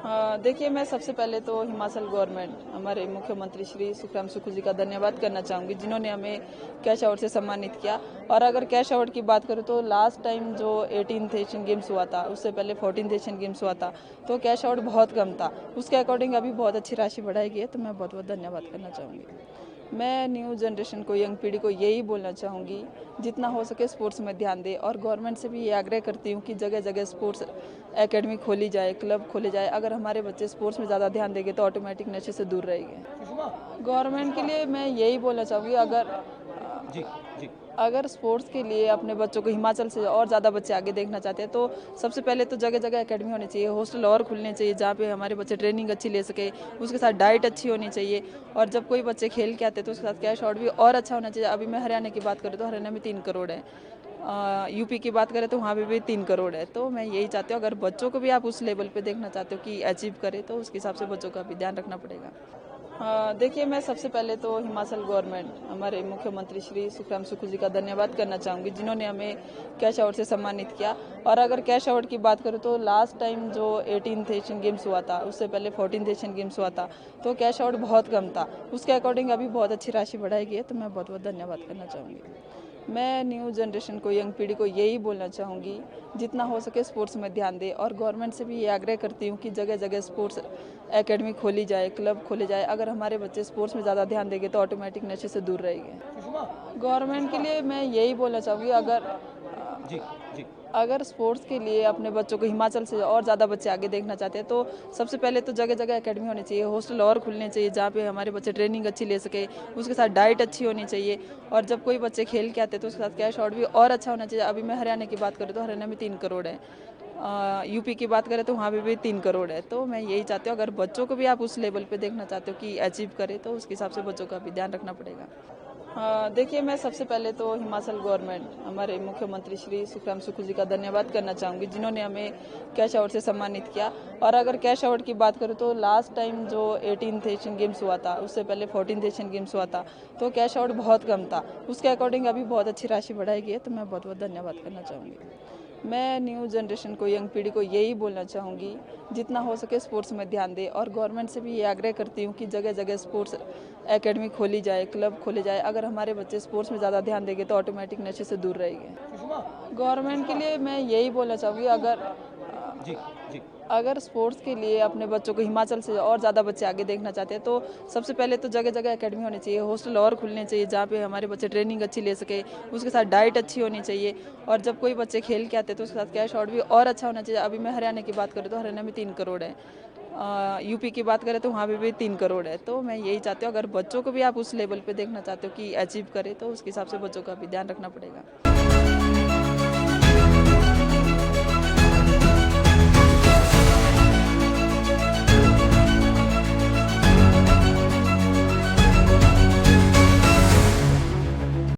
देखिए, मैं सबसे पहले तो हिमाचल गवर्नमेंट, हमारे मुख्यमंत्री श्री सुखराम सुखू जी का धन्यवाद करना चाहूँगी, जिन्होंने हमें कैश अवार्ड से सम्मानित किया। और अगर कैश अवार्ड की बात करूँ तो लास्ट टाइम जो 18th एशियन गेम्स हुआ था, उससे पहले 14th एशियन गेम्स हुआ था, तो कैश अवार्ड बहुत कम था। उसके अकॉर्डिंग अभी बहुत अच्छी राशि बढ़ाई गई है, तो मैं बहुत बहुत धन्यवाद करना चाहूँगी। मैं न्यू जनरेशन को, यंग पीढ़ी को यही बोलना चाहूँगी, जितना हो सके स्पोर्ट्स में ध्यान दे। और गवर्नमेंट से भी ये आग्रह करती हूँ कि जगह जगह स्पोर्ट्स एकेडमी खोली जाए, क्लब खोले जाए। अगर हमारे बच्चे स्पोर्ट्स में ज़्यादा ध्यान देंगे तो ऑटोमेटिक नशे से दूर रहेंगे। गवर्नमेंट के लिए मैं यही बोलना चाहूँगी, जी, जी। अगर स्पोर्ट्स के लिए अपने बच्चों को हिमाचल से और ज़्यादा बच्चे आगे देखना चाहते हैं, तो सबसे पहले तो जगह जगह एकेडमी होनी चाहिए, हॉस्टल और खुलने चाहिए जहाँ पे हमारे बच्चे ट्रेनिंग अच्छी ले सके। उसके साथ डाइट अच्छी होनी चाहिए। और जब कोई बच्चे खेल के आते हैं तो उसके साथ कैश आउट भी और अच्छा होना चाहिए। अभी मैं हरियाणा की बात करूँ तो हरियाणा में 3 करोड़ है। यूपी की बात करें तो वहाँ पे भी 3 करोड़ है। तो मैं यही चाहती हूँ, अगर बच्चों को भी आप उस लेवल पे देखना चाहते हो कि अचीव करे, तो उसके हिसाब से बच्चों का भी ध्यान रखना पड़ेगा। देखिए, मैं सबसे पहले तो हिमाचल गवर्नमेंट, हमारे मुख्यमंत्री श्री सुखराम सुखू जी का धन्यवाद करना चाहूँगी, जिन्होंने हमें कैश अवार्ड से सम्मानित किया। और अगर कैश अवार्ड की बात करूँ तो लास्ट टाइम जो 18th एशियन गेम्स हुआ था, उससे पहले 14th एशियन गेम्स हुआ था, तो कैश अवार्ड बहुत कम था। उसके अकॉर्डिंग अभी बहुत अच्छी राशि बढ़ाई गई है, तो मैं बहुत बहुत धन्यवाद करना चाहूँगी। मैं न्यू जनरेशन को, यंग पीढ़ी को यही बोलना चाहूँगी, जितना हो सके स्पोर्ट्स में ध्यान दे। और गवर्नमेंट से भी ये आग्रह करती हूँ कि जगह जगह स्पोर्ट्स एकेडमी खोली जाए, क्लब खोले जाए। अगर हमारे बच्चे स्पोर्ट्स में ज़्यादा ध्यान देंगे तो ऑटोमेटिक नशे से दूर रहेंगे। गवर्नमेंट के लिए मैं यही बोलना चाहूँगी, जी, जी। अगर स्पोर्ट्स के लिए अपने बच्चों को हिमाचल से और ज़्यादा बच्चे आगे देखना चाहते हैं, तो सबसे पहले तो जगह जगह एकेडमी होनी चाहिए, हॉस्टल और खुलने चाहिए जहाँ पे हमारे बच्चे ट्रेनिंग अच्छी ले सके। उसके साथ डाइट अच्छी होनी चाहिए। और जब कोई बच्चे खेल के आते हैं तो उसके साथ कैश आउट भी और अच्छा होना चाहिए। अभी मैं हरियाणा की बात करूँ तो हरियाणा में 3 करोड़ है। यूपी की बात करें तो वहाँ पे भी 3 करोड़ है। तो मैं यही चाहती हूँ, अगर बच्चों को भी आप उस लेवल पे देखना चाहते हो कि अचीव करे, तो उसके हिसाब से बच्चों का भी ध्यान रखना पड़ेगा। देखिए, मैं सबसे पहले तो हिमाचल गवर्नमेंट, हमारे मुख्यमंत्री श्री सुखराम सुखू जी का धन्यवाद करना चाहूँगी, जिन्होंने हमें कैश अवार्ड से सम्मानित किया। और अगर कैश अवार्ड की बात करूँ तो लास्ट टाइम जो 18th एशियन गेम्स हुआ था, उससे पहले 14th एशियन गेम्स हुआ था, तो कैश अवार्ड बहुत कम था। उसके अकॉर्डिंग अभी बहुत अच्छी राशि बढ़ाई गई है, तो मैं बहुत बहुत धन्यवाद करना चाहूँगी। मैं न्यू जनरेशन को, यंग पीढ़ी को यही बोलना चाहूँगी, जितना हो सके स्पोर्ट्स में ध्यान दे। और गवर्नमेंट से भी ये आग्रह करती हूँ कि जगह जगह स्पोर्ट्स एकेडमी खोली जाए, क्लब खोले जाए। अगर हमारे बच्चे स्पोर्ट्स में ज़्यादा ध्यान देंगे तो ऑटोमेटिक नशे से दूर रहेंगे। गवर्नमेंट के लिए मैं यही बोलना चाहूँगी, जी, जी। अगर स्पोर्ट्स के लिए अपने बच्चों को हिमाचल से और ज़्यादा बच्चे आगे देखना चाहते हैं, तो सबसे पहले तो जगह जगह एकेडमी होनी चाहिए, हॉस्टल और खुलने चाहिए जहाँ पे हमारे बच्चे ट्रेनिंग अच्छी ले सके। उसके साथ डाइट अच्छी होनी चाहिए। और जब कोई बच्चे खेल के आते हैं तो उसके साथ कैश आउट भी और अच्छा होना चाहिए। अभी मैं हरियाणा की बात करूँ तो हरियाणा में 3 करोड़ है। यूपी की बात करें तो वहाँ पे भी 3 करोड़ है। तो मैं यही चाहती हूँ, अगर बच्चों को भी आप उस लेवल पे देखना चाहते हो कि अचीव करे, तो उसके हिसाब से बच्चों का भी ध्यान रखना पड़ेगा।